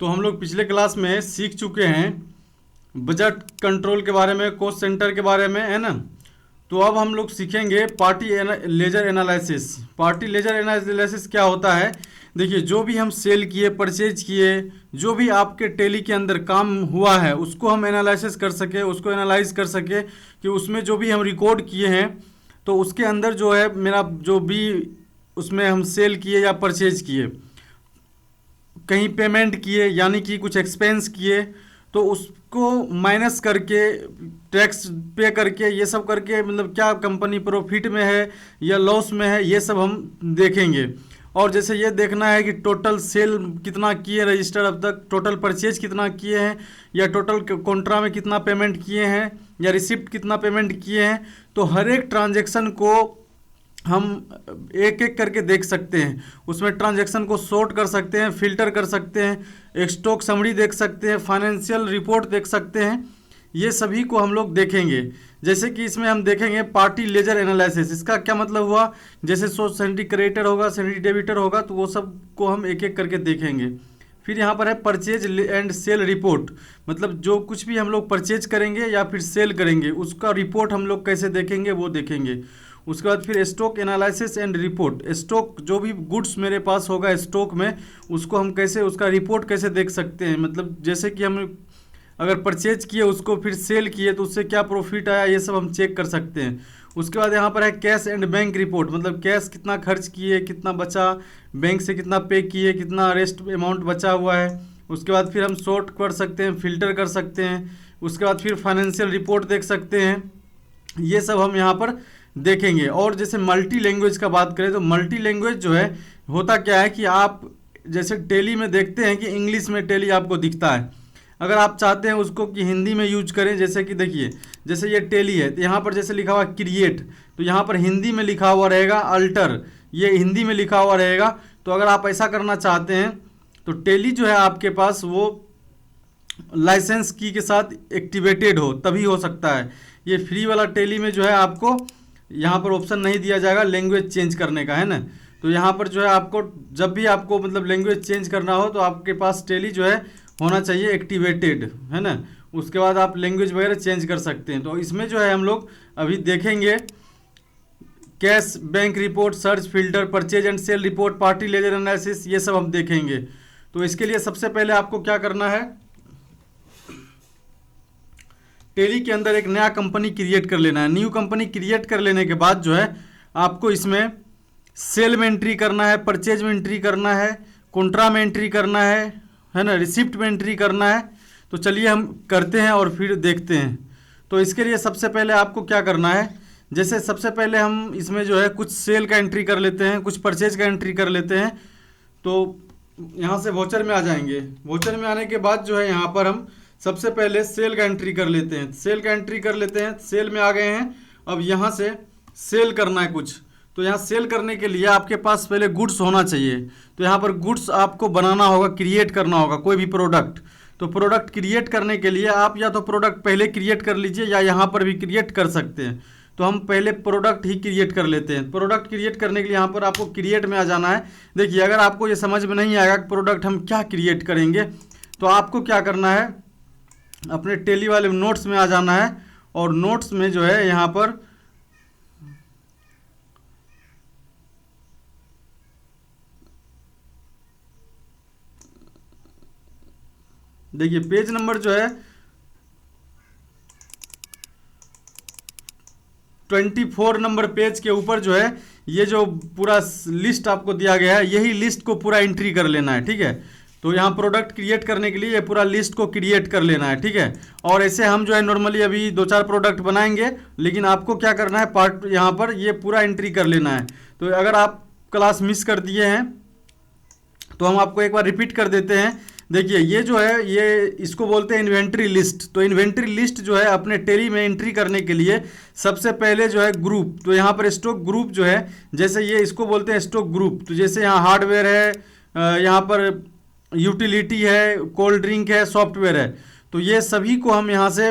तो हम लोग पिछले क्लास में सीख चुके हैं बजट कंट्रोल के बारे में, कॉस्ट सेंटर के बारे में, है ना। तो अब हम लोग सीखेंगे ledger analysis. Party ledger analysis क्या होता है? देखिए, जो भी हम सेल किए, परचेज किए, जो भी आपके टेली के अंदर काम हुआ है उसको हम एनालिसिस कर सके, उसको एनालाइज कर सके कि उसमें जो भी हम रिकॉर्ड किए हैं तो उसके अंदर जो है मेरा जो भी उसमें हम सेल किए या परचेज किए, कहीं पेमेंट किए यानी कि कुछ एक्सपेंस किए, तो उसको माइनस करके, टैक्स पे करके, ये सब करके मतलब क्या कंपनी प्रॉफिट में है या लॉस में है, ये सब हम देखेंगे। और जैसे ये देखना है कि टोटल सेल कितना किए रजिस्टर अब तक, टोटल परचेज कितना किए हैं, या टोटल कॉन्ट्रा में कितना पेमेंट किए हैं, या रिसिप्ट कितना पेमेंट किए हैं। तो हर एक ट्रांजेक्शन को हम एक एक करके देख सकते हैं। उसमें ट्रांजैक्शन को सॉर्ट कर सकते हैं, फिल्टर कर सकते हैं, एक स्टॉक समरी देख सकते हैं, फाइनेंशियल रिपोर्ट देख सकते हैं। ये सभी को हम लोग देखेंगे। जैसे कि इसमें हम देखेंगे पार्टी लेजर एनालिसिस। इसका क्या मतलब हुआ? जैसे सेंट्री क्रेडिटर होगा, सेंट्री डेबिटर होगा, तो वो सब को हम एक एक करके देखेंगे। फिर यहाँ पर है परचेज एंड सेल रिपोर्ट, मतलब जो कुछ भी हम लोग परचेज करेंगे या फिर सेल करेंगे उसका रिपोर्ट हम लोग कैसे देखेंगे वो देखेंगे। उसके बाद फिर stock analysis and report, stock जो भी गुड्स मेरे पास होगा स्टॉक में उसको हम कैसे, उसका रिपोर्ट कैसे देख सकते हैं। मतलब जैसे कि हम अगर परचेज किए उसको फिर सेल किए तो उससे क्या प्रॉफिट आया, ये सब हम चेक कर सकते हैं। उसके बाद यहाँ पर है कैश एंड बैंक रिपोर्ट, मतलब कैश कितना खर्च किए, कितना बचा, बैंक से कितना पे किए, कितना रेस्ट अमाउंट बचा हुआ है। उसके बाद फिर हम सॉर्ट कर सकते हैं, फिल्टर कर सकते हैं। उसके बाद फिर फाइनेंशियल रिपोर्ट देख सकते हैं। ये सब हम यहाँ पर देखेंगे। और जैसे मल्टी लैंग्वेज का बात करें तो मल्टी लैंग्वेज जो है होता क्या है कि आप जैसे टेली में देखते हैं कि इंग्लिश में टेली आपको दिखता है, अगर आप चाहते हैं उसको कि हिंदी में यूज करें, जैसे कि देखिए जैसे ये टेली है तो यहाँ पर जैसे लिखा हुआ क्रिएट, तो यहाँ पर हिंदी में लिखा हुआ रहेगा अल्टर, ये हिंदी में लिखा हुआ रहेगा। तो अगर आप ऐसा करना चाहते हैं तो टेली जो है आपके पास वो लाइसेंस की के साथ एक्टिवेटेड हो तभी हो सकता है। ये फ्री वाला टेली में जो है आपको यहाँ पर ऑप्शन नहीं दिया जाएगा लैंग्वेज चेंज करने का, है ना। तो यहाँ पर जो है आपको जब भी आपको मतलब लैंग्वेज चेंज करना हो तो आपके पास टेली जो है होना चाहिए एक्टिवेटेड, है ना। उसके बाद आप लैंग्वेज वगैरह चेंज कर सकते हैं। तो इसमें जो है हम लोग अभी देखेंगे cash bank report, search, filter, purchase and sale report, party ledger analysis, ये सब हम देखेंगे। तो इसके लिए सबसे पहले आपको क्या करना है, टेली के अंदर एक नया कंपनी क्रिएट कर लेना है। न्यू कंपनी क्रिएट कर लेने के बाद जो है आपको इसमें सेल में एंट्री करना है, परचेज में एंट्री करना है, कॉन्ट्रा में एंट्री करना है ना, रिसिप्ट में एंट्री करना है। तो चलिए हम करते हैं और फिर देखते हैं। तो इसके लिए सबसे पहले आपको क्या करना है, जैसे सबसे पहले हम इसमें जो है कुछ सेल का एंट्री कर लेते हैं, कुछ परचेज का एंट्री कर लेते हैं। तो यहाँ से वोचर में आ जाएंगे। वोचर में आने के बाद जो है यहाँ पर हम सबसे पहले सेल का एंट्री कर लेते हैं। सेल का एंट्री कर लेते हैं, सेल में आ गए हैं। अब यहाँ से सेल करना है कुछ, तो यहाँ सेल करने के लिए आपके पास पहले गुड्स होना चाहिए। तो यहाँ पर गुड्स आपको बनाना होगा, क्रिएट करना होगा कोई भी प्रोडक्ट। तो प्रोडक्ट क्रिएट करने के लिए आप या तो प्रोडक्ट पहले क्रिएट कर लीजिए या यहाँ पर भी क्रिएट कर सकते हैं। तो हम पहले प्रोडक्ट ही क्रिएट कर लेते हैं। प्रोडक्ट क्रिएट करने के लिए यहाँ पर आपको क्रिएट में आ जाना है। देखिए, अगर आपको ये समझ में नहीं आएगा कि प्रोडक्ट हम क्या क्रिएट करेंगे तो आपको क्या करना है, अपने टेली वाले नोट्स में आ जाना है। और नोट्स में जो है यहाँ पर देखिए पेज नंबर जो है 24 नंबर पेज के ऊपर जो है ये जो पूरा लिस्ट आपको दिया गया है, यही लिस्ट को पूरा एंट्री कर लेना है, ठीक है। तो यहाँ प्रोडक्ट क्रिएट करने के लिए ये पूरा लिस्ट को क्रिएट कर लेना है, ठीक है। और ऐसे हम जो है नॉर्मली अभी 2-4 प्रोडक्ट बनाएंगे, लेकिन आपको क्या करना है, पार्ट यहाँ पर ये पूरा एंट्री कर लेना है। तो अगर आप क्लास मिस कर दिए हैं तो हम आपको एक बार रिपीट कर देते हैं। देखिए ये जो है ये इसको बोलते हैं इन्वेंट्री लिस्ट। तो इन्वेंट्री लिस्ट जो है अपने टेली में एंट्री करने के लिए सबसे पहले जो है ग्रुप, तो यहाँ पर स्टॉक ग्रुप जो है, जैसे ये इसको बोलते हैं स्टॉक ग्रुप। तो जैसे यहाँ हार्डवेयर है, यहाँ पर यूटिलिटी है, कोल्ड ड्रिंक है, सॉफ्टवेयर है, तो ये सभी को हम यहाँ से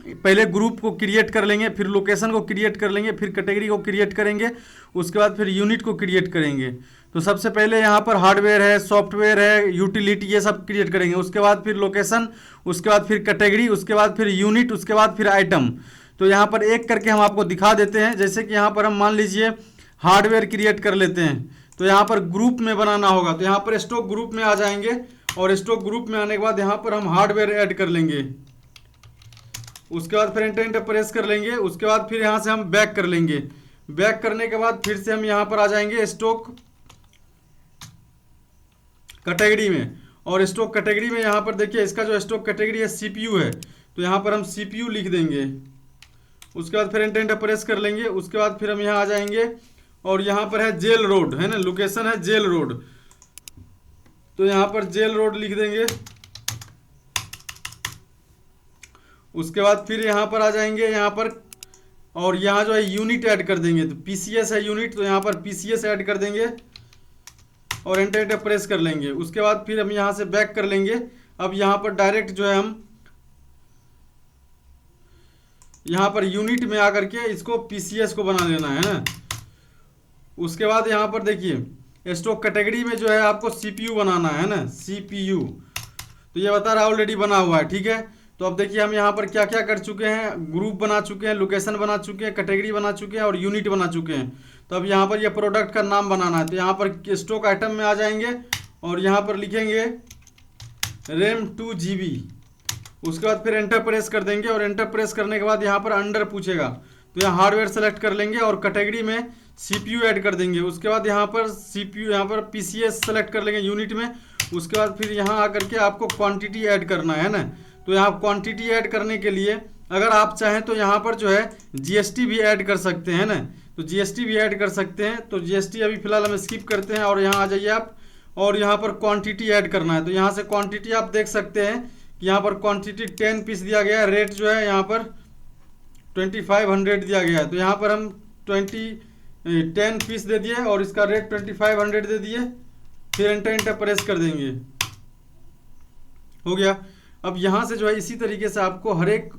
पहले ग्रुप को क्रिएट कर लेंगे, फिर लोकेशन को क्रिएट कर लेंगे, फिर कैटेगरी को क्रिएट करेंगे, उसके बाद फिर यूनिट को क्रिएट करेंगे। तो सबसे पहले यहाँ पर हार्डवेयर है, सॉफ्टवेयर है, यूटिलिटी, ये सब क्रिएट करेंगे। उसके बाद फिर लोकेशन, उसके बाद फिर कैटेगरी, उसके बाद फिर यूनिट, उसके बाद फिर आइटम। तो यहाँ पर एक करके हम आपको दिखा देते हैं। जैसे कि यहाँ पर हम मान लीजिए हार्डवेयर क्रिएट कर लेते हैं, तो यहाँ पर ग्रुप में बनाना होगा, तो यहाँ पर स्टॉक ग्रुप में आ जाएंगे, और स्टॉक ग्रुप में आने के बाद यहाँ पर हम हार्डवेयर ऐड कर लेंगे। उसके बाद फिर एंटर प्रेस कर लेंगे। उसके बाद फिर यहाँ से हम बैक कर लेंगे। बैक करने के बाद फिर से हम यहाँ पर आ जाएंगे स्टॉक कैटेगरी में, और स्टॉक कैटेगरी में यहाँ पर देखिए इसका जो स्टॉक कैटेगरी है सीपीयू है, तो यहाँ पर हम सीपीयू लिख देंगे। उसके बाद फिर एंटर प्रेस कर लेंगे। उसके बाद फिर हम यहाँ आ जाएंगे, और यहाँ पर है जेल रोड, है ना, लोकेशन है जेल रोड, तो यहाँ पर जेल रोड लिख देंगे। उसके बाद फिर यहाँ पर आ जाएंगे यहाँ पर, और यहाँ जो है यूनिट ऐड कर देंगे, तो पीसीएस है यूनिट, तो यहाँ पर पीसीएस ऐड कर देंगे और एंटर प्रेस कर लेंगे। उसके बाद फिर हम यहाँ से बैक कर लेंगे। अब यहाँ पर डायरेक्ट जो है हम यहाँ पर यूनिट में आकर के इसको पीसीएस को बना लेना है ना। उसके बाद यहाँ पर देखिए स्टॉक कैटेगरी में जो है आपको सीपीयू बनाना है ना, सीपीयू, तो ये बता रहा ऑलरेडी बना हुआ है, ठीक है। तो अब देखिए हम यहाँ पर क्या क्या कर चुके हैं, ग्रुप बना चुके हैं, लोकेशन बना चुके हैं, कैटेगरी बना चुके हैं और यूनिट बना चुके हैं। तो अब यहाँ पर ये प्रोडक्ट का नाम बनाना है, तो यहाँ पर स्टॉक आइटम में आ जाएंगे और यहाँ पर लिखेंगे रैम 2 GB। उसके बाद फिर एंटर प्रेस कर देंगे, और एंटर प्रेस करने के बाद यहाँ पर अंडर पूछेगा, तो यहाँ हार्डवेयर सेलेक्ट कर लेंगे और कैटेगरी में सीपीयू ऐड कर देंगे। उसके बाद यहाँ पर सीपीयू, यहाँ पर पीसीएस सेलेक्ट कर लेंगे यूनिट में। उसके बाद फिर यहाँ आकर के आपको क्वांटिटी ऐड करना है ना। तो यहाँ क्वांटिटी ऐड करने के लिए अगर आप चाहें तो यहाँ पर जो है जीएसटी भी ऐड कर सकते हैं ना, तो जीएसटी भी ऐड कर सकते हैं। तो जीएसटी अभी फिलहाल हम स्किप करते हैं, और यहाँ आ जाइए आप, और यहाँ पर क्वांटिटी ऐड करना है। तो यहाँ से क्वांटिटी आप देख सकते हैं कि यहाँ पर क्वांटिटी 10 पीस दिया गया है, रेट जो है यहाँ पर 2500 दिया गया है। तो यहाँ पर हम 10 पीस दे दिए और इसका रेट 2500 दे दिए, फिर एंटर प्रेस कर देंगे, हो गया। अब यहाँ से जो है इसी तरीके से आपको हर एक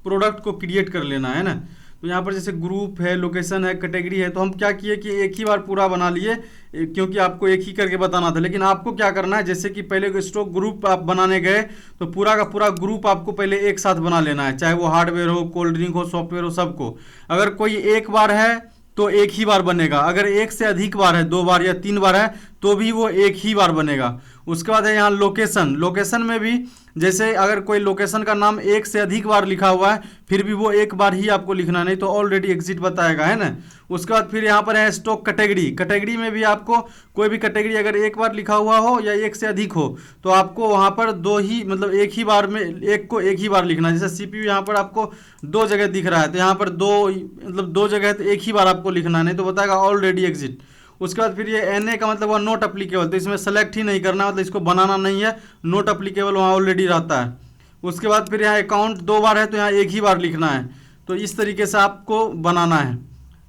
प्रोडक्ट को क्रिएट कर लेना है ना। तो यहाँ पर जैसे ग्रुप है, लोकेशन है, कैटेगरी है, तो हम क्या किए कि एक ही बार पूरा बना लिए, क्योंकि आपको एक ही करके बताना था। लेकिन आपको क्या करना है, जैसे कि पहले स्टॉक ग्रुप आप बनाने गए तो पूरा का पूरा ग्रुप आपको पहले एक साथ बना लेना है, चाहे वो हार्डवेयर हो, कोल्ड ड्रिंक हो, सॉफ्टवेयर हो, सबको। अगर कोई एक बार है तो एक ही बार बनेगा, अगर एक से अधिक बार है, 2 बार या 3 बार है, तो भी वो एक ही बार बनेगा। उसके बाद है यहाँ लोकेशन। लोकेशन में भी जैसे अगर कोई लोकेशन का नाम एक से अधिक बार लिखा हुआ है, फिर भी वो एक बार ही आपको लिखना, नहीं तो ऑलरेडी एग्जिट बताएगा, है ना। उसके बाद फिर यहाँ पर है स्टॉक कैटेगरी। कैटेगरी में भी आपको कोई भी कैटेगरी अगर एक बार लिखा हुआ हो या एक से अधिक हो, तो आपको वहाँ पर दो ही, मतलब एक ही बार में एक को एक ही बार लिखना। जैसे सीपीयू यहाँ पर आपको 2 जगह दिख रहा है, तो यहाँ पर 2, मतलब 2 जगह, तो एक ही बार आपको लिखना है, नहीं तो बताएगा ऑलरेडी एग्जिट। उसके बाद फिर ये एनए का मतलब हुआ नॉट अप्लीकेबल, तो इसमें सेलेक्ट ही नहीं करना, मतलब इसको बनाना नहीं है, नॉट अप्लीकेबल वहाँ ऑलरेडी रहता है। उसके बाद फिर यहाँ अकाउंट 2 बार है, तो यहाँ एक ही बार लिखना है। तो इस तरीके से आपको बनाना है।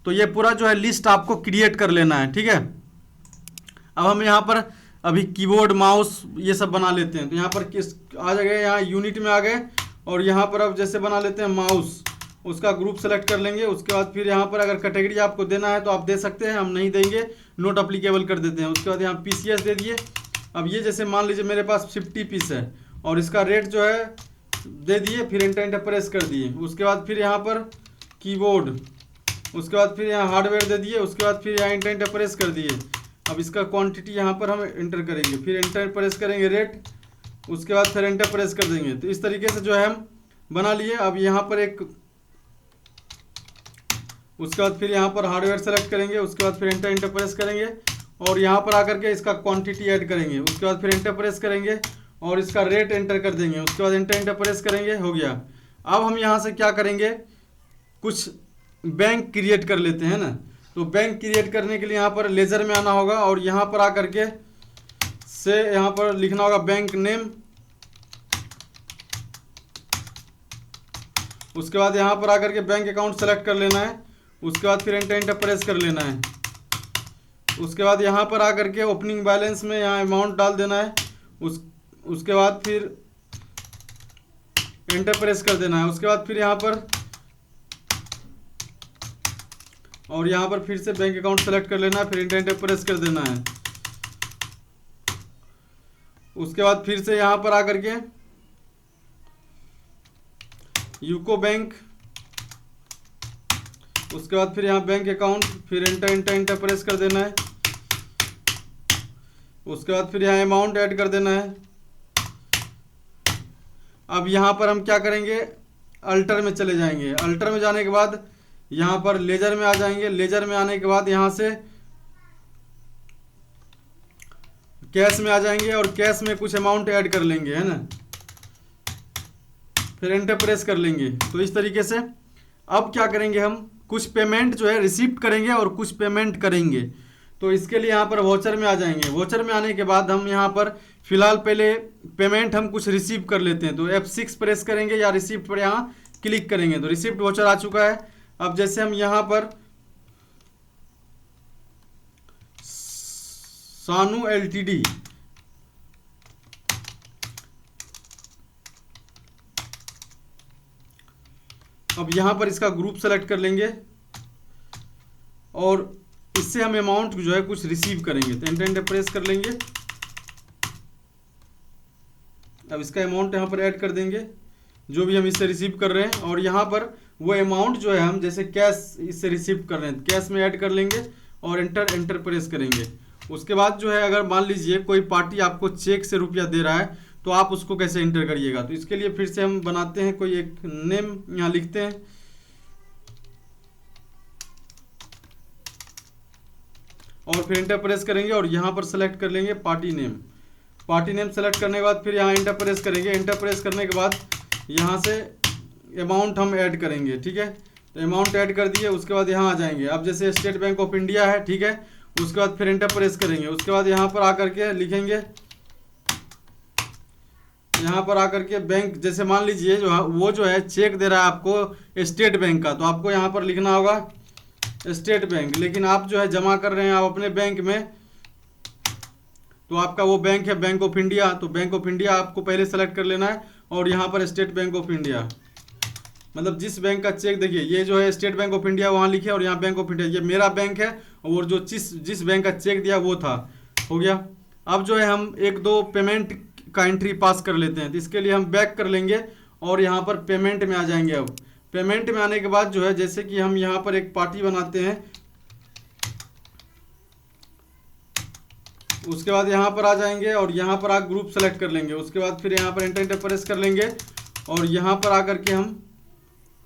तो ये पूरा जो है लिस्ट आपको क्रिएट कर लेना है, ठीक है। अब हम यहाँ पर अभी कीबोर्ड, माउस ये सब बना लेते हैं। तो यहाँ पर किस आ गए, यहाँ यूनिट में आ गए, और यहाँ पर अब जैसे बना लेते हैं माउस, उसका ग्रुप सेलेक्ट कर लेंगे। उसके बाद फिर यहाँ पर अगर कैटेगरी आपको देना है तो आप दे सकते हैं, हम नहीं देंगे, नोट अप्लीकेबल कर देते हैं। उसके बाद यहाँ पीसीएस दे दिए। अब ये जैसे मान लीजिए मेरे पास 50 पीस है और इसका रेट जो है दे दिए, फिर एंटर प्रेस कर दिए। उसके बाद फिर यहाँ पर कीबोर्ड, उसके बाद फिर यहाँ हार्डवेयर दे दिए। उसके बाद फिर यहाँ एंटर प्रेस कर दिए। अब इसका क्वांटिटी यहाँ पर हम एंटर करेंगे, फिर एंटर प्रेस करेंगे रेट, उसके बाद फिर एंटर प्रेस कर देंगे। तो इस तरीके से जो है हम बना लिए। अब यहाँ पर एक, उसके बाद फिर यहाँ पर हार्डवेयर सेलेक्ट करेंगे। उसके बाद फिर एंटर प्रेस करेंगे और यहाँ पर आकर के इसका क्वांटिटी ऐड करेंगे। उसके बाद फिर एंटर प्रेस करेंगे और इसका रेट एंटर कर देंगे। उसके बाद एंटर प्रेस करेंगे, हो गया। अब हम यहाँ से क्या करेंगे, कुछ बैंक क्रिएट कर लेते हैं ना। तो बैंक क्रिएट करने के लिए यहाँ पर लेजर में आना होगा और यहाँ पर आकर के से यहाँ पर लिखना होगा बैंक नेम। उसके बाद यहाँ पर आकर के बैंक अकाउंट सेलेक्ट कर लेना है। उसके बाद फिर एंटर प्रेस कर लेना है। उसके बाद यहाँ पर आकर के ओपनिंग बैलेंस में यहाँ अमाउंट डाल देना है। उसके बाद फिर एंटर प्रेस कर देना है। उसके बाद फिर यहाँ पर और यहाँ पर फिर से बैंक अकाउंट सेलेक्ट कर लेना है, फिर एंटर प्रेस कर देना है। उसके बाद फिर से यहाँ पर आकर के यूको बैंक, उसके बाद फिर यहाँ बैंक अकाउंट, फिर एंटर प्रेस कर देना है। उसके बाद फिर यहाँ अमाउंट ऐड कर देना है। अब यहाँ पर हम क्या करेंगे, अल्टर में चले जाएंगे। अल्टर में जाने के बाद यहाँ पर लेजर में आ जाएंगे। लेजर में आने के बाद यहाँ से कैश में आ जाएंगे और कैश में कुछ अमाउंट ऐड कर लेंगे, है ना, फिर एंटर प्रेस कर लेंगे। तो इस तरीके से अब क्या करेंगे, हम कुछ पेमेंट जो है रिसीव करेंगे और कुछ पेमेंट करेंगे। तो इसके लिए यहाँ पर वोचर में आ जाएंगे। वोचर में आने के बाद हम यहाँ पर फिलहाल पहले पेमेंट हम कुछ रिसीव कर लेते हैं। तो F6 प्रेस करेंगे या रिसीप्ट पर यहाँ क्लिक करेंगे तो रिसीप्ट वोचर आ चुका है। अब जैसे हम यहाँ पर सानू LTD, अब यहाँ पर इसका ग्रुप सेलेक्ट कर लेंगे और इससे हम अमाउंट जो है कुछ रिसीव करेंगे। तो एंटर प्रेस कर लेंगे। अब इसका अमाउंट यहाँ पर ऐड कर देंगे जो भी हम इससे रिसीव कर रहे हैं, और यहाँ पर वो अमाउंट जो है हम जैसे कैश इससे रिसीव कर रहे हैं कैश में ऐड कर लेंगे और एंटर प्रेस करेंगे। उसके बाद जो है अगर मान लीजिए कोई पार्टी आपको चेक से रुपया दे रहा है तो आप उसको कैसे एंटर करिएगा। तो इसके लिए फिर से हम बनाते हैं कोई एक नेम, यहाँ लिखते हैं और फिर एंटर प्रेस करेंगे और यहाँ पर सेलेक्ट कर लेंगे party name. Party name select करने के बाद फिर यहाँ एंटर प्रेस करेंगे। एंटर प्रेस करने के बाद यहाँ से अमाउंट हम ऐड करेंगे, ठीक है। तो अमाउंट ऐड कर दिए। उसके बाद यहाँ आ जाएंगे। अब जैसे स्टेट बैंक ऑफ इंडिया है, ठीक है, उसके बाद फिर एंटर प्रेस करेंगे। उसके बाद यहाँ पर आकर के लिखेंगे, यहाँ पर आकर के बैंक, जैसे मान लीजिए वो जो है चेक दे रहा है आपको स्टेट बैंक का, तो आपको यहाँ पर लिखना होगा स्टेट बैंक। लेकिन आप जो है जमा कर रहे हैं आप अपने बैंक में, तो आपका वो बैंक है बैंक ऑफ इंडिया, तो बैंक ऑफ इंडिया आपको पहले सेलेक्ट कर लेना है और यहाँ पर स्टेट बैंक ऑफ इंडिया, मतलब जिस बैंक का चेक, देखिए ये जो है स्टेट बैंक ऑफ इंडिया वहाँ लिखे और यहाँ बैंक ऑफ इंडिया, ये मेरा बैंक है और जो जिस बैंक का चेक दिया वो था, हो गया। अब जो है हम एक दो पेमेंट का एंट्री पास कर लेते हैं। तो इसके लिए हम बैक कर लेंगे और यहाँ पर पेमेंट में आ जाएंगे। अब पेमेंट में आने के बाद जो है जैसे कि हम यहाँ पर एक पार्टी बनाते हैं, उसके बाद यहाँ पर आ जाएंगे और यहाँ पर आप ग्रुप सेलेक्ट कर लेंगे। उसके बाद फिर यहाँ पर एंटर प्रेस कर लेंगे और यहाँ पर आकर के हम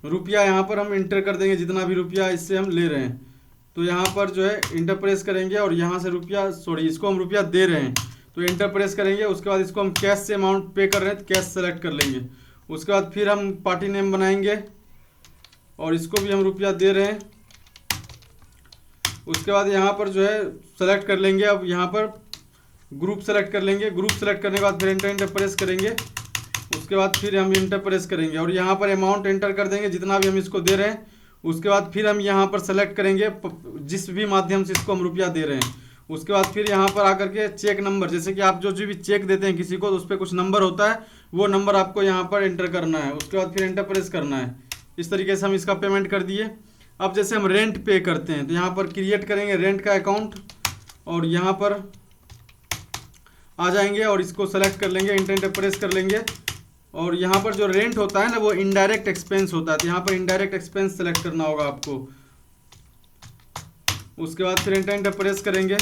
रुपया यहाँ पर हम इंटर कर देंगे, जितना भी रुपया इससे हम ले रहे हैं। तो यहाँ पर जो है इंटर प्रेस करेंगे और यहाँ से रुपया, सॉरी, इसको हम रुपया दे रहे हैं तो इंटर प्रेस करेंगे। उसके बाद इसको हम कैश से अमाउंट पे कर रहे हैं तो कैश सेलेक्ट कर लेंगे। उसके बाद फिर हम पार्टी नेम बनाएंगे और इसको भी हम रुपया दे रहे हैं। उसके बाद यहाँ पर जो है सेलेक्ट कर लेंगे। अब यहाँ पर ग्रुप सेलेक्ट कर लेंगे। ग्रुप सेलेक्ट करने के बाद फिर एंटर प्रेस करेंगे। उसके बाद फिर हम इंटर प्रेस करेंगे और यहाँ पर अमाउंट एंटर कर देंगे जितना भी हम इसको दे रहे हैं। उसके बाद फिर हम यहाँ पर सेलेक्ट करेंगे जिस भी माध्यम से इसको हम रुपया दे रहे हैं। उसके बाद फिर यहाँ पर आकर के चेक नंबर, जैसे कि आप जो भी चेक देते हैं किसी को तो उस पर कुछ नंबर होता है, वो नंबर आपको यहाँ पर एंटर करना है। उसके बाद फिर एंटर प्रेस करना है। इस तरीके से हम इसका पेमेंट कर दिए। अब जैसे हम रेंट पे करते हैं तो यहाँ पर क्रिएट करेंगे रेंट का अकाउंट और यहाँ पर आ जाएंगे और इसको सेलेक्ट कर लेंगे, एंटर प्रेस कर लेंगे। और यहाँ पर जो रेंट होता है ना वो इनडायरेक्ट एक्सपेंस होता है, तो यहाँ पर इनडायरेक्ट एक्सपेंस सेलेक्ट करना होगा आपको। उसके बाद फिर एंटर प्रेस करेंगे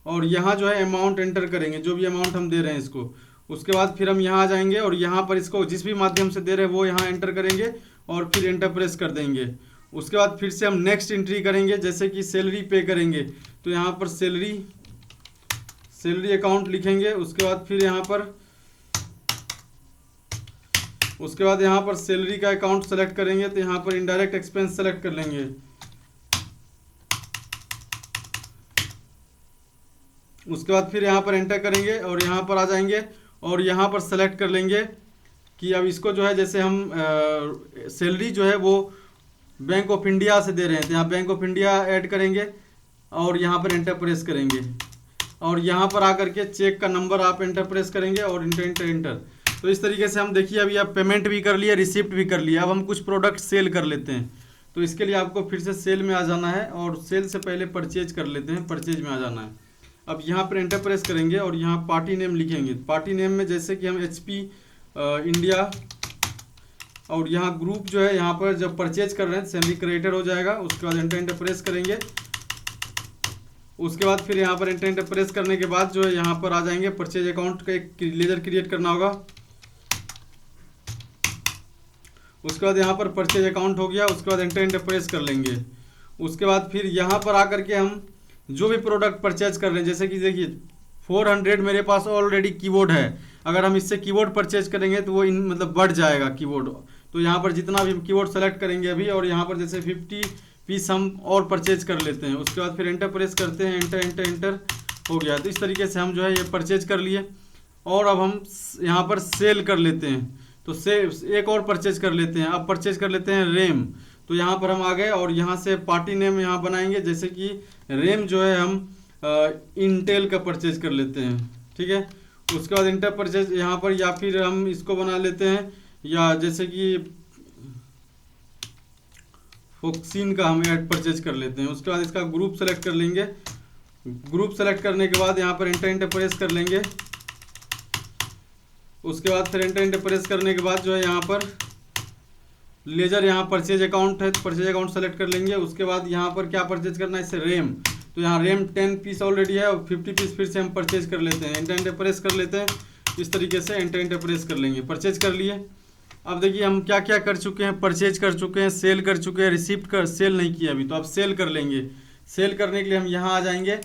और यहाँ जो है अमाउंट एंटर करेंगे, जो भी अमाउंट हम दे रहे हैं इसको। उसके बाद फिर हम यहाँ आ जाएंगे और यहाँ पर इसको जिस भी माध्यम से दे रहे हैं वो यहाँ एंटर करेंगे और फिर एंटर प्रेस कर देंगे। उसके बाद फिर से हम नेक्स्ट एंट्री करेंगे, जैसे कि सैलरी पे करेंगे तो यहाँ पर सैलरी अकाउंट लिखेंगे। उसके बाद फिर यहाँ पर सैलरी का अकाउंट सेलेक्ट करेंगे तो यहाँ पर इनडायरेक्ट एक्सपेंस सेलेक्ट कर लेंगे। उसके बाद फिर यहाँ पर एंटर करेंगे और यहाँ पर आ जाएंगे और यहाँ पर सेलेक्ट कर लेंगे कि अब इसको जो है जैसे हम सैलरी जो है वो बैंक ऑफ इंडिया से दे रहे हैं तो यहाँ बैंक ऑफ इंडिया ऐड करेंगे और यहाँ पर एंटर प्रेस करेंगे और यहाँ पर आकर के चेक का नंबर आप एंटर प्रेस करेंगे और एंटर। तो इस तरीके से हम देखिए अभी आप पेमेंट भी कर लिया, रिसिप्ट भी कर लिया। अब हम कुछ प्रोडक्ट सेल कर लेते हैं। तो इसके लिए आपको फिर से सेल में आ जाना है और सेल से पहले परचेज कर लेते हैं, परचेज में आ जाना है। अब यहाँ पर एंटर प्रेस करेंगे और यहाँ पार्टी नेम लिखेंगे। पार्टी नेम में जैसे कि हम HP इंडिया, और यहाँ ग्रुप जो है यहाँ पर जब परचेज कर रहे हैं सेमी क्रिएटेड हो जाएगा। उसके बाद एंटर प्रेस करेंगे। उसके बाद फिर यहाँ पर एंटर प्रेस करने के बाद जो है यहाँ पर आ जाएंगे, परचेज अकाउंट का एक लेजर क्रिएट करना होगा। उसके बाद यहाँ पर परचेज अकाउंट हो गया। उसके बाद एंटर प्रेस कर लेंगे। उसके बाद फिर यहाँ पर आकर के हम जो भी प्रोडक्ट परचेज कर रहे हैं, जैसे कि देखिए 400 मेरे पास ऑलरेडी कीबोर्ड है। अगर हम इससे कीबोर्ड परचेज करेंगे तो वो मतलब बढ़ जाएगा कीबोर्ड। तो यहाँ पर जितना भी कीबोर्ड सेलेक्ट करेंगे अभी, और यहाँ पर जैसे 50 पीस हम और परचेज कर लेते हैं। उसके बाद फिर एंटर प्रेस करते हैं, एंटर हो गया। तो इस तरीके से हम जो है ये परचेज कर लिए। और अब हम यहाँ पर सेल कर लेते हैं। तो एक और परचेज कर लेते हैं। अब परचेज कर लेते हैं रैम। तो यहाँ पर हम आ गए और यहाँ से पार्टी नेम यहाँ बनाएंगे। जैसे कि रैम जो है हम इंटेल का परचेज कर लेते हैं, ठीक है। उसके बाद इंटर परचेज यहाँ पर, या फिर हम इसको बना लेते हैं, या जैसे कि फोक्सिन का हम ऐड परचेज कर लेते हैं। उसके बाद इसका ग्रुप सेलेक्ट कर लेंगे। ग्रुप सेलेक्ट करने के बाद यहाँ पर एंटर प्रेस कर लेंगे। उसके बाद फिर एंटर प्रेस करने के बाद जो है यहाँ पर लेजर, यहाँ परचेज अकाउंट है तो परचेज अकाउंट सेलेक्ट कर लेंगे। उसके बाद यहाँ पर क्या परचेज करना है, इससे रैम। तो यहाँ रैम 10 पीस ऑलरेडी है और 50 पीस फिर से हम परचेज कर लेते हैं। एंटर प्रेस कर लेते हैं। इस तरीके से एंटर प्रेस कर लेंगे, परचेज कर लिए। अब देखिए हम क्या क्या कर चुके हैं, परचेज कर चुके हैं, सेल कर चुके हैं, रिसिप्ट कर सेल नहीं किया अभी, तो अब सेल कर लेंगे। सेल करने के लिए हम यहाँ आ जाएंगे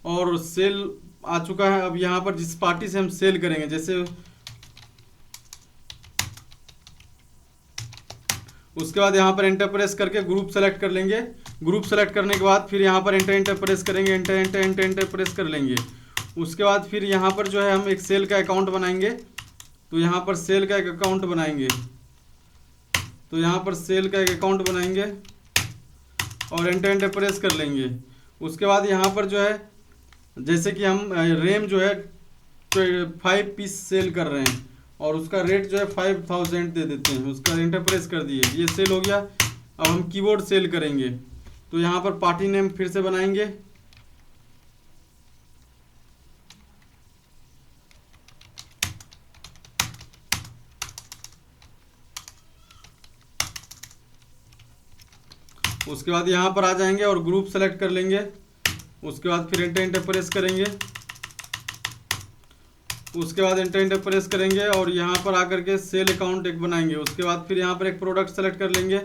और सेल आ चुका है। अब यहाँ पर जिस पार्टी से हम सेल करेंगे, जैसे उसके बाद यहाँ पर एंटर प्रेस करके ग्रुप सेलेक्ट कर लेंगे। ग्रुप सेलेक्ट करने के बाद फिर यहाँ पर एंटर प्रेस करेंगे, एंटर प्रेस कर लेंगे। उसके बाद फिर यहाँ पर जो है हम एक सेल का अकाउंट बनाएंगे। तो यहाँ पर सेल का एक अकाउंट बनाएंगे। तो यहाँ पर सेल का एक अकाउंट बनाएंगे और एंटर प्रेस कर लेंगे। उसके बाद यहाँ पर जो है जैसे कि हम रैम जो है 5 पीस सेल कर रहे हैं और उसका रेट जो है 5000 दे देते हैं। उसका एंटर प्रेस कर दिए, ये सेल हो गया। अब हम कीबोर्ड सेल करेंगे। तो यहाँ पर पार्टी नेम फिर से बनाएंगे। उसके बाद यहाँ पर आ जाएंगे और ग्रुप सेलेक्ट कर लेंगे। उसके बाद फिर एंटर प्रेस करेंगे। उसके बाद एंटर प्रेस करेंगे और यहाँ पर आकर के सेल अकाउंट एक बनाएंगे। उसके बाद फिर यहाँ पर एक प्रोडक्ट सेलेक्ट कर लेंगे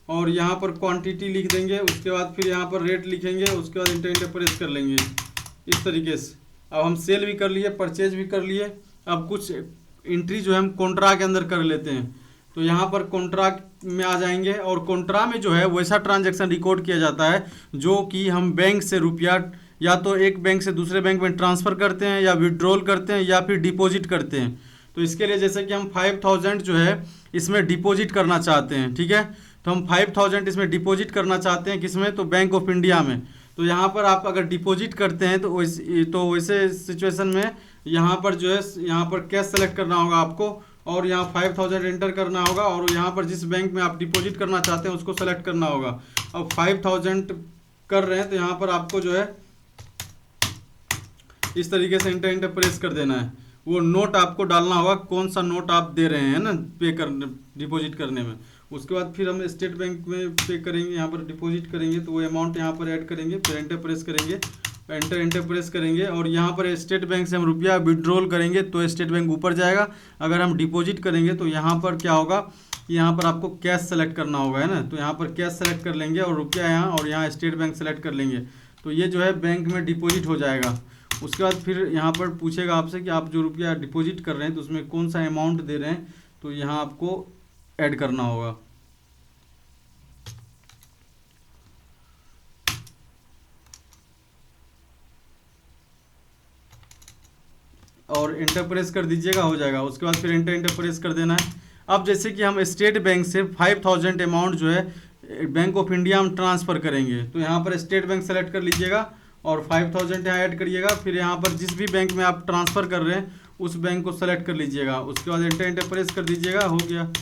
और यहाँ पर क्वांटिटी लिख देंगे। उसके बाद फिर यहाँ पर रेट लिखेंगे। उसके बाद एंटर प्रेस कर लेंगे इस तरीके से। अब हम सेल भी कर लिए, परचेज भी कर लिए। अब कुछ एंट्री जो है हम कॉन्ट्रा के अंदर कर लेते हैं। तो यहाँ पर कॉन्ट्रा में आ जाएंगे और कॉन्ट्रा में जो है वैसा ट्रांजैक्शन रिकॉर्ड किया जाता है जो कि हम बैंक से रुपया या तो एक बैंक से दूसरे बैंक में ट्रांसफ़र करते हैं, या विड्रॉल करते हैं, या फिर डिपॉजिट करते हैं। तो इसके लिए जैसे कि हम 5000 जो है इसमें डिपॉजिट करना चाहते हैं, ठीक है। तो हम 5000 इसमें डिपॉजिट करना चाहते हैं, किसमें, तो बैंक ऑफ इंडिया में। तो यहाँ पर आप अगर डिपॉजिट करते हैं तो वैसे सिचुएशन में यहाँ पर जो है यहाँ पर कैश सेलेक्ट करना होगा आपको और यहाँ 5000 एंटर करना होगा और यहाँ पर जिस बैंक में आप डिपॉजिट करना चाहते हैं उसको सेलेक्ट करना होगा। अब 5000 कर रहे हैं तो यहाँ पर आपको जो है इस तरीके से एंटर प्रेस कर देना है। वो नोट आपको डालना होगा, कौन सा नोट आप दे रहे हैं ना पे करने, डिपॉजिट करने में। उसके बाद फिर हम स्टेट बैंक में पे करेंगे, यहाँ पर डिपॉजिट करेंगे तो वो अमाउंट यहाँ पर ऐड करेंगे। फिर एंटर प्रेस करेंगे, एंटर प्रेस करेंगे और यहाँ पर स्टेट बैंक से हम रुपया विड्रॉल करेंगे तो स्टेट बैंक ऊपर जाएगा। अगर हम डिपॉजिट करेंगे तो यहाँ पर क्या होगा, यहाँ पर आपको कैश सेलेक्ट करना होगा, है ना। तो यहाँ पर कैश सेलेक्ट कर लेंगे और रुपया यहाँ, और यहाँ स्टेट बैंक सेलेक्ट कर लेंगे। तो ये जो है बैंक में डिपॉजिट हो जाएगा। उसके बाद फिर यहाँ पर पूछेगा आपसे कि आप जो रुपया डिपॉजिट कर रहे हैं तो उसमें कौन सा अमाउंट दे रहे हैं, तो यहाँ आपको ऐड करना होगा। और एंटर प्रेस कर दीजिएगा, हो जाएगा। उसके बाद फिर एंटर प्रेस कर देना है। अब जैसे कि हम स्टेट बैंक से 5000 अमाउंट जो है बैंक ऑफ इंडिया हम ट्रांसफ़र करेंगे, तो यहाँ पर स्टेट बैंक सेलेक्ट कर लीजिएगा और 5000 यहाँ ऐड करिएगा। फिर यहाँ पर जिस भी बैंक में आप ट्रांसफ़र कर रहे हैं उस बैंक को सेलेक्ट कर लीजिएगा। उसके बाद एंटर प्रेस कर दीजिएगा, हो गया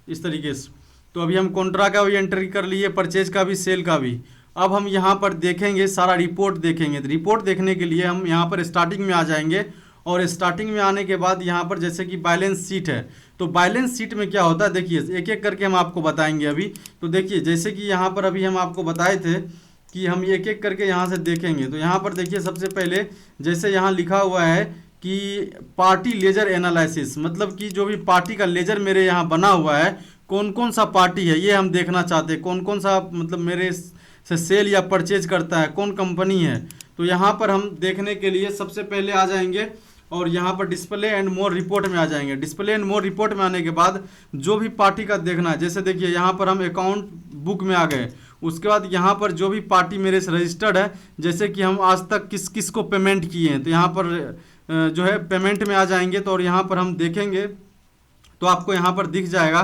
इस तरीके से। तो अभी हम कॉन्ट्रा का भी एंट्री कर लिए, परचेज का भी, सेल का भी। अब हम यहाँ पर देखेंगे, सारा रिपोर्ट देखेंगे। तो रिपोर्ट देखने के लिए हम यहाँ पर स्टार्टिंग में आ जाएंगे, और स्टार्टिंग में आने के बाद यहाँ पर जैसे कि बैलेंस शीट है, तो बैलेंस शीट में क्या होता है देखिए, एक एक करके हम आपको बताएंगे अभी। तो देखिए जैसे कि यहाँ पर अभी हम आपको बताए थे कि हम एक एक करके यहाँ से देखेंगे। तो यहाँ पर देखिए सबसे पहले जैसे यहाँ लिखा हुआ है कि पार्टी लेजर एनालिसिस, मतलब कि जो भी पार्टी का लेजर मेरे यहाँ बना हुआ है, कौन कौन सा पार्टी है ये हम देखना चाहते हैं, कौन कौन सा मतलब मेरे से सेल या परचेज करता है, कौन कंपनी है। तो यहाँ पर हम देखने के लिए सबसे पहले आ जाएंगे और यहाँ पर डिस्प्ले एंड मोर रिपोर्ट में आ जाएंगे। डिस्प्ले एंड मोर रिपोर्ट में आने के बाद जो भी पार्टी का देखना है, जैसे देखिए यहाँ पर हम अकाउंट बुक में आ गए। उसके बाद यहाँ पर जो भी पार्टी मेरे से रजिस्टर्ड है, जैसे कि हम आज तक किस किस को पेमेंट किए हैं, तो यहाँ पर जो है पेमेंट में आ जाएंगे। तो और यहाँ पर हम देखेंगे तो आपको यहाँ पर दिख जाएगा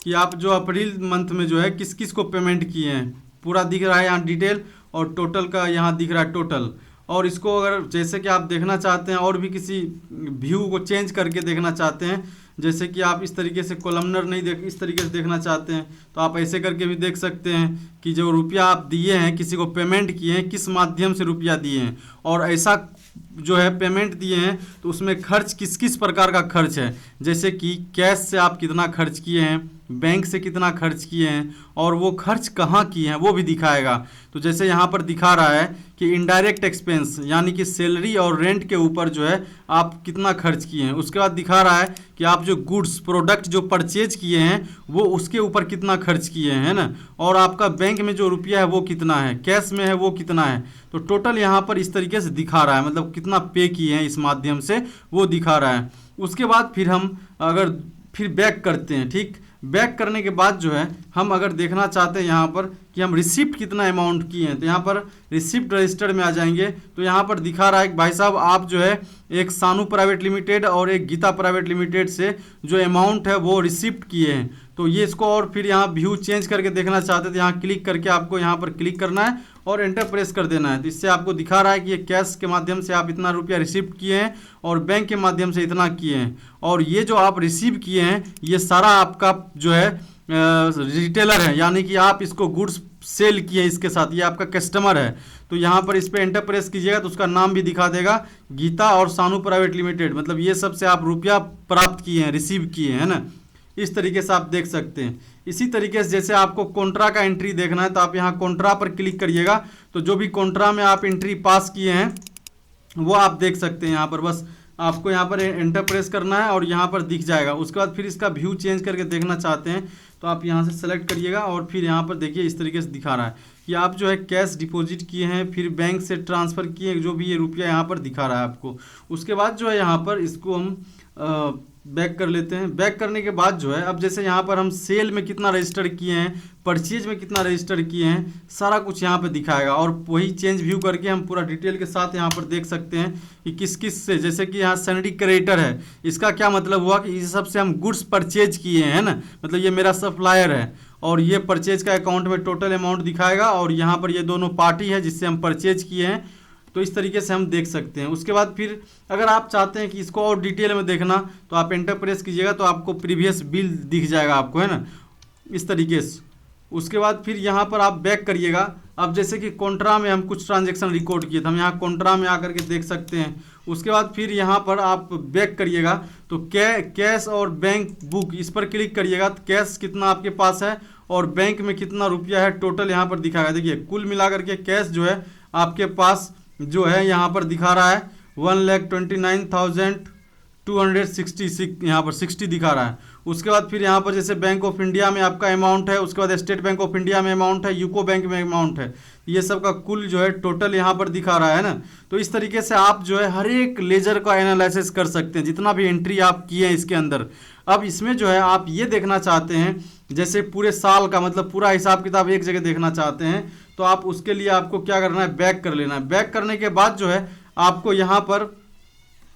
कि आप जो अप्रैल मंथ में जो है किस किस को पेमेंट किए हैं, पूरा दिख रहा है यहाँ डिटेल, और टोटल का यहाँ दिख रहा है टोटल। और इसको अगर जैसे कि आप देखना चाहते हैं और भी किसी व्यू को चेंज करके देखना चाहते हैं, जैसे कि आप इस तरीके से कॉलमनर नहीं देख, इस तरीके से देखना चाहते हैं, तो आप ऐसे करके भी देख सकते हैं कि जो रुपया आप दिए हैं, किसी को पेमेंट किए हैं, किस माध्यम से रुपया दिए हैं, और ऐसा जो है पेमेंट दिए हैं तो उसमें खर्च किस किस प्रकार का खर्च है, जैसे कि कैश से आप कितना खर्च किए हैं, बैंक से कितना खर्च किए हैं, और वो खर्च कहाँ किए हैं वो भी दिखाएगा। तो जैसे यहाँ पर दिखा रहा है कि इनडायरेक्ट एक्सपेंस, यानी कि सैलरी और रेंट के ऊपर जो है आप कितना खर्च किए हैं। उसके बाद दिखा रहा है कि आप जो गुड्स प्रोडक्ट जो परचेज किए हैं वो उसके ऊपर कितना खर्च किए हैं, है ना, और आपका बैंक में जो रुपया है वो कितना है, कैश में है वो कितना है। तो टोटल यहाँ पर इस तरीके से दिखा रहा है, मतलब कितना पे किए हैं इस माध्यम से वो दिखा रहा है। उसके बाद फिर हम अगर फिर बैक करते हैं, ठीक, बैक करने के बाद जो है हम अगर देखना चाहते हैं यहाँ पर कि हम रिसिप्ट कितना अमाउंट किए हैं, तो यहाँ पर रिसिप्ट रजिस्टर्ड में आ जाएंगे। तो यहाँ पर दिखा रहा है कि भाई साहब आप जो है एक सानू प्राइवेट लिमिटेड और एक गीता प्राइवेट लिमिटेड से जो अमाउंट है वो रिसिप्ट किए हैं। तो ये इसको और फिर यहाँ व्यू चेंज करके देखना चाहते थे, यहाँ क्लिक करके आपको यहाँ पर क्लिक करना है और एंटर प्रेस कर देना है। तो इससे आपको दिखा रहा है कि ये कैश के माध्यम से आप इतना रुपया रिसिप्ट किए हैं और बैंक के माध्यम से इतना किए हैं, और ये जो आप रिसीव किए हैं ये सारा आपका जो है रिटेलर है, यानी कि आप इसको गुड्स सेल किए इसके साथ, ये आपका कस्टमर है। तो यहाँ पर इस पर एंटर प्रेस कीजिएगा तो उसका नाम भी दिखा देगा, गीता और सानू प्राइवेट लिमिटेड, मतलब ये सब से आप रुपया प्राप्त किए हैं, रिसीव किए हैं, है ना। इस तरीके से आप देख सकते हैं। इसी तरीके से जैसे आपको कॉन्ट्रा का एंट्री देखना है तो आप यहाँ कॉन्ट्रा पर क्लिक करिएगा, तो जो भी कॉन्ट्रा में आप एंट्री पास किए हैं वो आप देख सकते हैं। यहाँ पर बस आपको यहाँ पर एंटर प्रेस करना है और यहाँ पर दिख जाएगा। उसके बाद फिर इसका व्यू चेंज करके देखना चाहते हैं तो आप यहाँ से सेलेक्ट करिएगा, और फिर यहाँ पर देखिए इस तरीके से दिखा रहा है कि आप जो है कैश डिपॉजिट किए हैं, फिर बैंक से ट्रांसफ़र किए, जो भी ये रुपया यहाँ पर दिखा रहा है आपको। उसके बाद जो है यहाँ पर इसको हम बैक कर लेते हैं। बैक करने के बाद जो है अब जैसे यहाँ पर हम सेल में कितना रजिस्टर किए हैं, परचेज में कितना रजिस्टर किए हैं, सारा कुछ यहाँ पे दिखाएगा। और वही चेंज व्यू करके हम पूरा डिटेल के साथ यहाँ पर देख सकते हैं कि किस किस से, जैसे कि यहाँ सैलरी क्रेडिटर है, इसका क्या मतलब हुआ कि इस सब से हम गुड्स परचेज किए हैं ना, मतलब ये मेरा सप्लायर है और ये परचेज का अकाउंट में टोटल अमाउंट दिखाएगा, और यहाँ पर ये दोनों पार्टी है जिससे हम परचेज किए हैं। तो इस तरीके से हम देख सकते हैं। उसके बाद फिर अगर आप चाहते हैं कि इसको और डिटेल में देखना तो आप एंटर प्रेस कीजिएगा तो आपको प्रीवियस बिल दिख जाएगा आपको, है ना, इस तरीके से। उसके बाद फिर यहाँ पर आप बैक करिएगा। अब जैसे कि कॉन्ट्रा में हम कुछ ट्रांजैक्शन रिकॉर्ड किए थे, हम यहाँ कॉन्ट्रा में आकर के देख सकते हैं। उसके बाद फिर यहाँ पर आप बैक करिएगा तो कैश और बैंक बुक इस पर क्लिक करिएगा तो कैश कितना आपके पास है और बैंक में कितना रुपया है टोटल यहाँ पर दिखाएगा। देखिए कुल मिलाकर के कैश जो है आपके पास जो है यहाँ पर दिखा रहा है 1,29,266 यहाँ पर 60 दिखा रहा है। उसके बाद फिर यहाँ पर जैसे बैंक ऑफ इंडिया में आपका अमाउंट है, उसके बाद स्टेट बैंक ऑफ इंडिया में अमाउंट है, यूको बैंक में अमाउंट है, ये सब का कुल जो है टोटल यहाँ पर दिखा रहा है ना। तो इस तरीके से आप जो है हर एक लेजर का एनालिसिस कर सकते हैं, जितना भी एंट्री आप किए हैं इसके अंदर। अब इसमें जो है आप ये देखना चाहते हैं जैसे पूरे साल का, मतलब पूरा हिसाब किताब एक जगह देखना चाहते हैं तो आप उसके लिए आपको क्या करना है, बैक कर लेना है। बैक करने के बाद जो है आपको यहाँ पर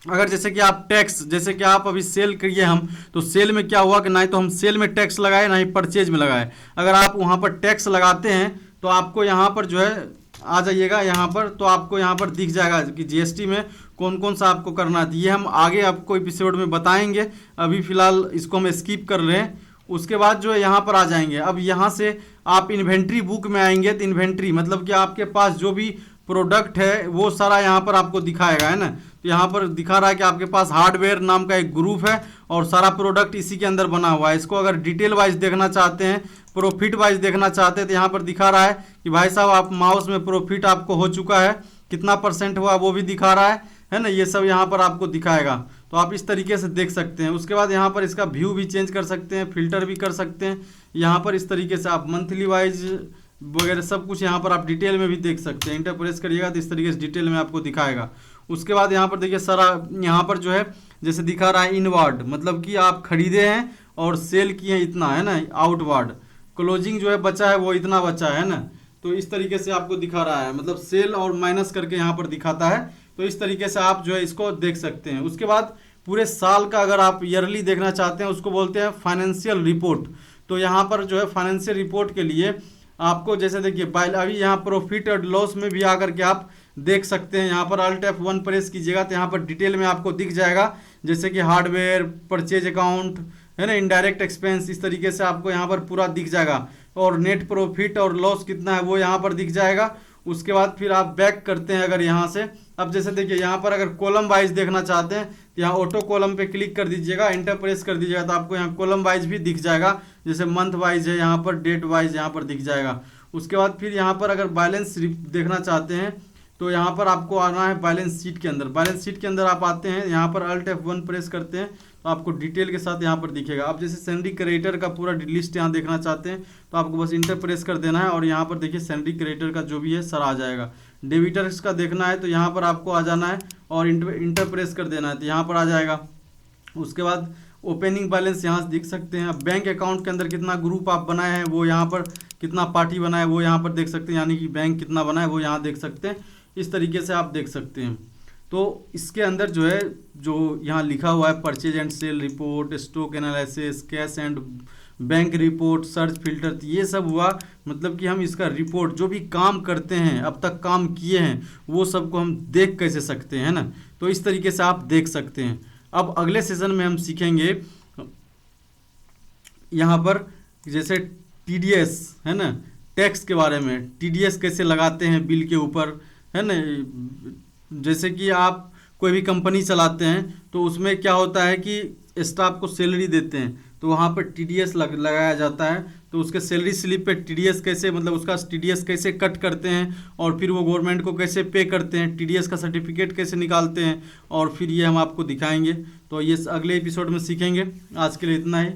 अगर जैसे कि आप टैक्स, जैसे कि आप अभी सेल करिए हम, तो सेल में क्या हुआ कि ना ही तो हम सेल में टैक्स लगाए ना ही परचेज में लगाए। अगर आप वहाँ पर टैक्स लगाते हैं तो आपको यहाँ पर जो है आ जाइएगा यहाँ पर, तो आपको यहाँ पर दिख जाएगा कि जीएसटी में कौन कौन सा आपको करना है। ये हम आगे आपको एपिसोड में बताएंगे, अभी फिलहाल इसको हम स्किप कर रहे हैं। उसके बाद जो है यहाँ पर आ जाएंगे। अब यहाँ से आप इन्वेंट्री बुक में आएंगे, तो इन्वेंट्री मतलब कि आपके पास जो भी प्रोडक्ट है वो सारा यहाँ पर आपको दिखाएगा, है ना। तो यहाँ पर दिखा रहा है कि आपके पास हार्डवेयर नाम का एक ग्रुप है और सारा प्रोडक्ट इसी के अंदर बना हुआ है। इसको अगर डिटेल वाइज देखना चाहते हैं, प्रॉफिट वाइज देखना चाहते हैं, तो यहाँ पर दिखा रहा है कि भाई साहब आप माउस में प्रॉफिट आपको हो चुका है, कितना % हुआ वो भी दिखा रहा है ना। ये सब यहाँ पर आपको दिखाएगा, तो आप इस तरीके से देख सकते हैं। उसके बाद यहाँ पर इसका व्यू भी चेंज कर सकते हैं, फिल्टर भी कर सकते हैं। यहाँ पर इस तरीके से आप मंथली वाइज वगैरह सब कुछ यहाँ पर आप डिटेल में भी देख सकते हैं। इंटर प्रेस करिएगा तो इस तरीके से डिटेल में आपको दिखाएगा। उसके बाद यहाँ पर देखिए सारा यहाँ पर जो है जैसे दिखा रहा है इनवर्ड, मतलब कि आप खरीदे हैं और सेल किए हैं इतना, है ना। आउटवर्ड क्लोजिंग जो है बचा है वो इतना बचा है ना। तो इस तरीके से आपको दिखा रहा है, मतलब सेल और माइनस करके यहाँ पर दिखाता है। तो इस तरीके से आप जो है इसको देख सकते हैं। उसके बाद पूरे साल का अगर आप ईयरली देखना चाहते हैं, उसको बोलते हैं फाइनेंशियल रिपोर्ट। तो यहाँ पर जो है फाइनेंशियल रिपोर्ट के लिए आपको जैसे देखिए अभी यहाँ प्रॉफिट और लॉस में भी आकर के आप देख सकते हैं। यहाँ पर Alt F1 प्रेस कीजिएगा तो यहाँ पर डिटेल में आपको दिख जाएगा, जैसे कि हार्डवेयर, परचेज अकाउंट, है ना, इनडायरेक्ट एक्सपेंस, इस तरीके से आपको यहाँ पर पूरा दिख जाएगा। और नेट प्रॉफिट और लॉस कितना है वो यहाँ पर दिख जाएगा। उसके बाद फिर आप बैक करते हैं अगर यहाँ से, अब जैसे देखिए यहाँ पर अगर कॉलम वाइज देखना चाहते हैं तो यहाँ ऑटो कॉलम पे क्लिक कर दीजिएगा, एंटर प्रेस कर दीजिएगा, तो आपको यहाँ कॉलम वाइज भी दिख जाएगा। जैसे मंथ वाइज है, यहाँ पर डेट वाइज यहाँ पर दिख जाएगा। उसके बाद फिर यहाँ पर अगर बैलेंस देखना चाहते हैं तो यहाँ पर आपको आना है बैलेंस शीट के अंदर। बैलेंस शीट के अंदर आप आते हैं, यहाँ पर Alt F1 प्रेस करते हैं तो आपको डिटेल के साथ यहाँ पर दिखेगा। आप जैसे सैलरी क्रेडिटर का पूरा लिस्ट यहाँ देखना चाहते हैं तो आपको बस इंटर प्रेस कर देना है और यहाँ पर देखिए सैलरी क्रेडिटर का जो भी है सर आ जाएगा। डेबिटर्स का देखना है तो यहाँ पर आपको आ जाना है और इंटर प्रेस कर देना है तो यहाँ पर आ जाएगा। उसके बाद ओपनिंग बैलेंस यहाँ से देख सकते हैं। बैंक अकाउंट के अंदर कितना ग्रुप आप बनाए हैं वो यहाँ पर, कितना पार्टी बनाए वो यहाँ पर देख सकते हैं, यानी कि बैंक कितना बना है वो यहाँ देख सकते हैं। इस तरीके से आप देख सकते हैं। तो इसके अंदर जो है जो यहाँ लिखा हुआ है purchase and sale report, stock analysis, cash and bank report, search filter, तो ये सब हुआ मतलब कि हम इसका रिपोर्ट जो भी काम करते हैं, अब तक काम किए हैं, वो सब को हम देख कैसे सकते हैं ना। तो इस तरीके से आप देख सकते हैं। अब अगले सेशन में हम सीखेंगे यहाँ पर जैसे टीडीएस, है ना, टैक्स के बारे में। टीडीएस कैसे लगाते हैं बिल के ऊपर, है ना। जैसे कि आप कोई भी कंपनी चलाते हैं तो उसमें क्या होता है कि स्टाफ को सैलरी देते हैं तो वहाँ पर टीडीएस लगाया जाता है। तो उसके सैलरी स्लिप पे टीडीएस कैसे, मतलब उसका टीडीएस कैसे कट करते हैं और फिर वो गवर्नमेंट को कैसे पे करते हैं, टीडीएस का सर्टिफिकेट कैसे निकालते हैं, और फिर ये हम आपको दिखाएंगे। तो ये अगले एपिसोड में सीखेंगे। आज के लिए इतना ही।